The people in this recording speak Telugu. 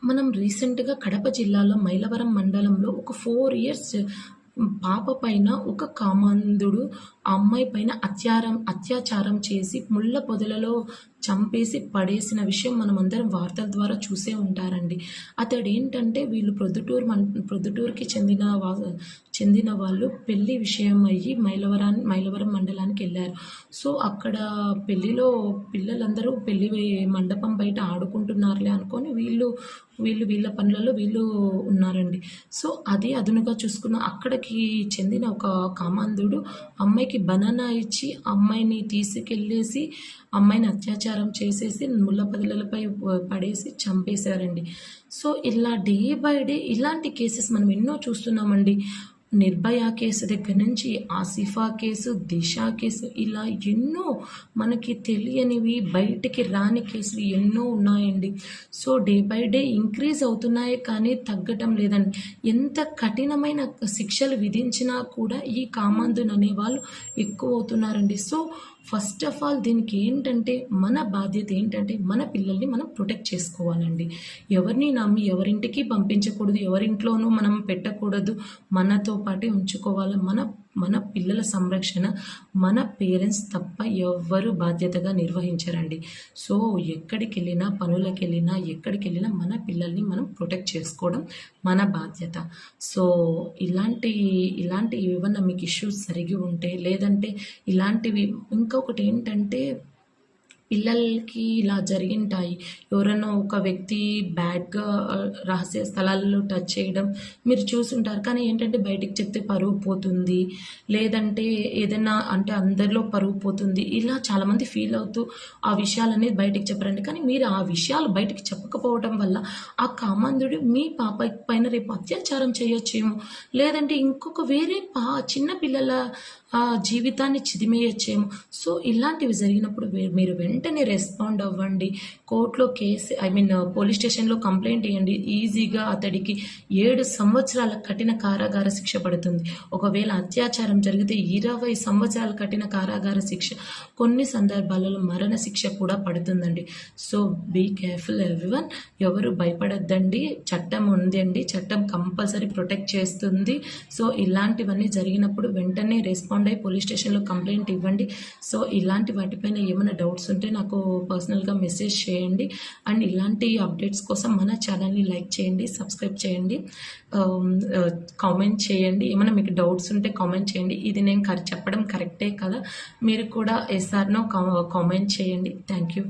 మనం రీసెంట్‌గా కడప జిల్లాలో మైలవరం మండలంలో ఒక 4 ఇయర్స్ పాప పైన ఒక కామాంధుడు ఆ అమ్మాయి పైన అత్యాచారం చేసి ముళ్ళ పొదలలో చంపేసి పడేసిన విషయం మనమందరం వార్తల ద్వారా చూసే ఉంటారండి. అతడేంటంటే వీళ్ళు ప్రొద్దుటూరుకి చెందిన వాళ్ళు పెళ్లి విషయం అయ్యి మైలవరం మండలానికెళ్లారు. సో, అక్కడ పెళ్లిలో పిల్లలందరూ పెళ్లి మండపం బయట ఆడుకుంటున్నారులే అనుకోని వీళ్ళ పనులలో వీళ్ళు ఉన్నారండి. సో, అదే అదునుగా చూసుకున్న అక్కడికి చెందిన ఒక కామాంధుడు అమ్మాయికి బనానా ఇచ్చి అమ్మాయిని తీసుకెళ్ళేసి అమ్మాయిని అత్యాచారం చేసేసి ముళ్ళ పొదలపై పడేసి చంపేశారండి. సో, ఇలా డే బై డే ఇలాంటి కేసెస్ మనం ఎన్నో చూస్తున్నామండి. నిర్భయ కేసు దగ్గర నుంచి ఆసిఫా కేసు, దిశ కేసు ఇలా ఎన్నో మనకి తెలియనివి బయటికి రాని కేసులు ఎన్నో ఉన్నాయండి. So, day by day increase అవుతున్నాయే కానీ తగ్గటం లేదండి. ఎంత కఠినమైన శిక్షలు విధించినా కూడా ఈ కామాంధులు అనేవాళ్ళు ఎక్కువ అవుతున్నారండి. సో, ఫస్ట్ ఆఫ్ ఆల్ దీనికి ఏంటంటే మన బాధ్యత ఏంటంటే మన పిల్లల్ని మనం ప్రొటెక్ట్ చేసుకోవాలండి. ఎవరిని నమ్మి ఎవరింటికి పంపించకూడదు, ఎవరింట్లోనూ మనం పెట్టకూడదు. మనతో పాటే ఉంచుకోవాలి. మన పిల్లల సంరక్షణ మన పేరెంట్స్ తప్ప ఎవ్వరు బాధ్యతగా నిర్వహించరండి. సో, ఎక్కడికెళ్ళినా పనులకెళ్ళినా ఎక్కడికెళ్ళినా మన పిల్లల్ని మనం ప్రొటెక్ట్ చేసుకోవడం మన బాధ్యత. సో, ఇలాంటి ఏమన్నా మీకు ఇష్యూస్ జరిగి ఉంటే లేదంటే ఇలాంటివి ఇంకొకటి ఏంటంటే పిల్లలకి ఇలా జరిగింటాయి. ఎవరైనా ఒక వ్యక్తి బ్యాడ్‌గా రహస్య స్థలాల్లో టచ్ చేయడం మీరు చూసుంటారు. కానీ ఏంటంటే బయటికి చెప్తే పరువు పోతుంది. లేదంటే ఏదైనా అంటే అందరిలో పరువు పోతుంది. ఇలా చాలామంది ఫీల్ అవుతూ ఆ విషయాలనేది బయటికి చెప్పరండి. కానీ మీరు ఆ విషయాలు బయటికి చెప్పకపోవడం వల్ల ఆ కామాంధుడు మీ పాప పైన రేపు అత్యాచారం చేయొచ్చేమో, లేదంటే ఇంకొక వేరే చిన్న పిల్లల జీవితాన్ని చిదిమేయొచ్చేమో. సో, ఇలాంటివి జరిగినప్పుడు మీరు వెంటనే రెస్పాండ్ అవ్వండి. కోర్టులో పోలీస్ స్టేషన్‌లో కంప్లెయింట్ ఇయ్యండి. ఈజీగా అతడికి 7 సంవత్సరాల కఠిన కారాగార శిక్ష పడుతుంది. ఒకవేళ అత్యాచారం జరిగితే 20 సంవత్సరాల కఠిన కారాగార శిక్ష, కొన్ని సందర్భాలలో మరణ శిక్ష కూడా పడుతుందండి. So, be careful everyone. ఎవరు భయపడొద్దండి. చట్టం ఉందండి. చట్టం కంపల్సరీ ప్రొటెక్ట్ చేస్తుంది. సో, ఇలాంటివన్నీ జరిగినప్పుడు వెంటనే రెస్పాండ్ అయ్యి పోలీస్ స్టేషన్‌లో కంప్లెయింట్ ఇవ్వండి. సో, ఇలాంటి వాటిపైన ఏమైనా డౌట్స్ ఉంటే నాకు పర్సనల్‌గా మెసేజ్ చేయండి. అండ్ ఇలాంటి అప్డేట్స్ కోసం మన ఛానల్‌ని లైక్ చేయండి, సబ్స్క్రైబ్ చేయండి, కామెంట్ చేయండి. ఏమైనా మీకు డౌట్స్ ఉంటే కామెంట్ చేయండి. ఇది నేను చెప్పడం కరెక్టే కదా, మీరు కూడా ఎస్ ఆర్ నో కామెంట్ చేయండి. Thank you.